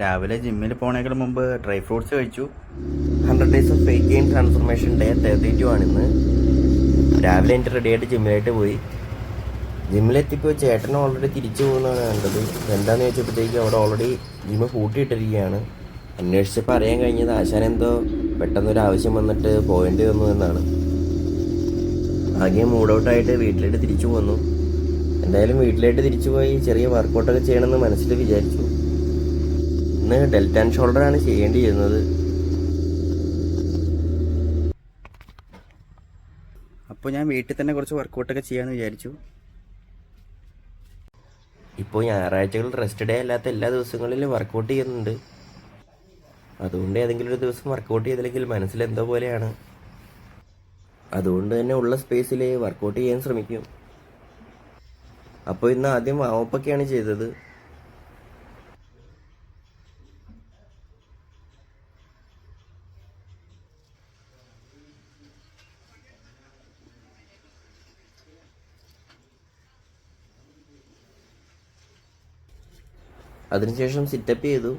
രാവിലെ ജിമ്മിൽ പോണേക്കാൾ മുമ്പ് ഡ്രൈ ഫ്രൂട്ട്സ് കഴിച്ചു. 100 days of weight gain transformation day 32 ആണിന്ന്. രാവിലെ എനിക്ക് റെഡിയായിട്ട് ജിമ്മിലായിട്ട് പോയി. ജിമ്മിലെത്തിയപ്പോൾ ചേട്ടൻ ഓൾറെഡി തിരിച്ചു പോകുന്നതാണ് കണ്ടത്. എന്താണെന്ന് ചോദിച്ചപ്പോഴത്തേക്ക് അവിടെ ഓൾറെഡി ജിമ്മ് പൂട്ടിയിട്ടിരിക്കുകയാണ്. അന്വേഷിച്ചപ്പോൾ അറിയാൻ കഴിഞ്ഞത് ആശാൻ എന്തോ പെട്ടെന്നൊരു ആവശ്യം വന്നിട്ട് പോകേണ്ടി വന്നു എന്നാണ്. ആകെ മൂഡ് ഔട്ടായിട്ട് വീട്ടിലേക്ക് തിരിച്ചു പോന്നു. എന്തായാലും വീട്ടിലേക്ക് തിരിച്ചു പോയി ചെറിയ വർക്കൗട്ടൊക്കെ ചെയ്യണമെന്ന് മനസ്സിൽ വിചാരിച്ചു. ഇന്ന് ഡെൽറ്റ ആൻഡ് ഷോൾഡറാണ് ചെയ്യേണ്ടി ഇരുന്നത്. അപ്പോൾ ഞാൻ വീട്ടിൽ തന്നെ കുറച്ച് വർക്കൗട്ടൊക്കെ ചെയ്യാമെന്ന് വിചാരിച്ചു. ഇപ്പോൾ ഞായറാഴ്ചകൾ റെസ്റ്റ് ഡേ അല്ലാത്ത എല്ലാ ദിവസങ്ങളിലും വർക്കൗട്ട് ചെയ്യുന്നുണ്ട്. അതുകൊണ്ട് ഏതെങ്കിലും ഒരു ദിവസം വർക്കൗട്ട് ചെയ്തില്ലെങ്കിൽ മനസ്സിലെന്തോ പോലെയാണ്. അതുകൊണ്ട് തന്നെ ഉള്ള സ്പേസിൽ വർക്കൗട്ട് ചെയ്യാൻ ശ്രമിക്കും. അപ്പോൾ ഇന്ന് ആദ്യം വാമപ്പൊക്കെയാണ് ചെയ്തത്. അതിനുശേഷം സിറ്റപ്പ് ചെയ്തു.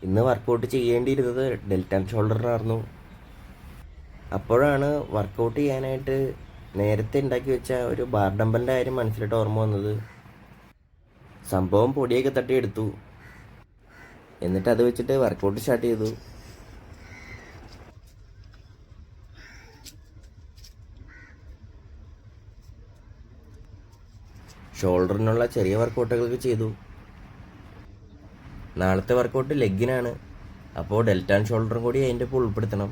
ഇന്ന് വർക്കൗട്ട് ചെയ്യേണ്ടിയിരുന്നത് ഡെൽറ്റ ആൻഡ് ഷോൾഡറിനായിരുന്നു. അപ്പോഴാണ് വർക്കൗട്ട് ചെയ്യാനായിട്ട് നേരത്തെ ഉണ്ടാക്കി വെച്ച ഒരു ബാർ ഡമ്പലിൻ്റെ കാര്യം മനസ്സിലിട്ട് ഓർമ്മ വന്നത്. സംഭവം പൊടിയൊക്കെ തട്ടിയെടുത്തു. എന്നിട്ട് അത് വെച്ചിട്ട് വർക്കൗട്ട് സ്റ്റാർട്ട് ചെയ്തു. ഷോൾഡറിനുള്ള ചെറിയ വർക്കൗട്ടുകളൊക്കെ ചെയ്തു. നാളത്തെ വർക്കൗട്ട് ലെഗിനാണ്. അപ്പോൾ ഡെൽറ്റ ആൻഡ് ഷോൾഡറും കൂടി അതിൻ്റെ ഒപ്പം ഉൾപ്പെടുത്തണം.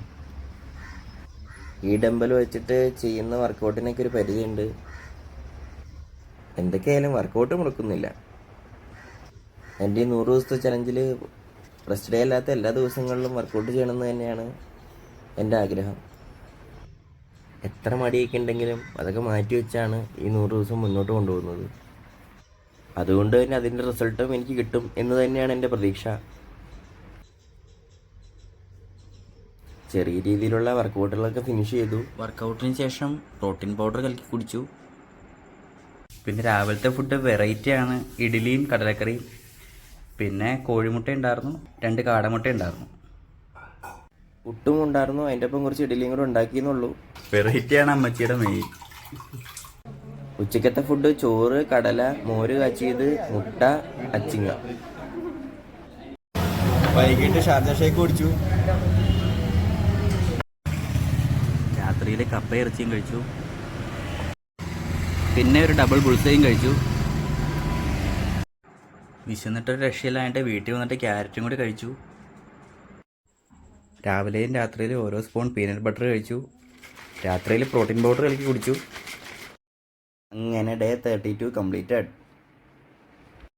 ഈ ഡമ്പൽ വെച്ചിട്ട് ചെയ്യുന്ന വർക്കൗട്ടിനൊക്കെ ഒരു പരിധിയുണ്ട്. എന്തൊക്കെയായാലും വർക്കൗട്ട് മുടക്കുന്നില്ല. എൻ്റെ ഈ 100 ദിവസത്തെ ചലഞ്ചിൽ റെസ്റ്റ് ഡേ അല്ലാത്ത എല്ലാ ദിവസങ്ങളിലും വർക്കൗട്ട് ചെയ്യണമെന്ന് തന്നെയാണ് എൻ്റെ ആഗ്രഹം. എത്ര മടിയൊക്കെ ഉണ്ടെങ്കിലും അതൊക്കെ മാറ്റി വെച്ചാണ് ഈ 100 ദിവസം മുന്നോട്ട് കൊണ്ടുപോകുന്നത്. അതുകൊണ്ട് തന്നെ അതിൻ്റെ റിസൾട്ടും എനിക്ക് കിട്ടും എന്ന് തന്നെയാണ് എൻ്റെ പ്രതീക്ഷ. ചെറിയ രീതിയിലുള്ള വർക്കൗട്ടുകളൊക്കെ ഫിനിഷ് ചെയ്തു. വർക്കൗട്ടിന് ശേഷം പ്രോട്ടീൻ പൗഡർ കലക്കി കുടിച്ചു. പിന്നെ രാവിലത്തെ ഫുഡ് വെറൈറ്റിയാണ്. ഇഡ്ഡലിയും കടലക്കറിയും, പിന്നെ കോഴിമുട്ട ഉണ്ടായിരുന്നു, 2 കാടമുട്ട ഉണ്ടായിരുന്നു. പുട്ടും ഉണ്ടായിരുന്നു. അതിൻ്റെ ഒപ്പം കുറച്ച് ഇഡ്ഡലിയും കൂടെ ഉണ്ടാക്കിയെന്നുള്ളൂ. വെറൈറ്റിയാണ് അമ്മച്ചിയുടെ മെയിൻ. ഉച്ചക്കത്തെ ഫുഡ് ചോറ്, കടല, മോര് കാച്ചിയത്, മുട്ട, അച്ചിങ്ങ. വൈകിട്ട് ഷാർജ ഷേക്ക് കുടിച്ചു. രാത്രിയിൽ കപ്പ ഇറച്ചിയും കഴിച്ചു. പിന്നെ ഒരു ഡബിൾ ബുൾസയും കഴിച്ചു. വിശന്നിട്ടൊരു രക്ഷയില്ലായിട്ട് വീട്ടിൽ വന്നിട്ട് ക്യാരറ്റും കൂടി കഴിച്ചു. രാവിലെയും രാത്രിയിലും ഓരോ സ്പൂൺ പീനട്ട് ബട്ടർ കഴിച്ചു. രാത്രിയിൽ പ്രോട്ടീൻ പൗഡർ കലക്കി കുടിച്ചു. അങ്ങനെ ഡേ 32 കംപ്ലീറ്റഡ്.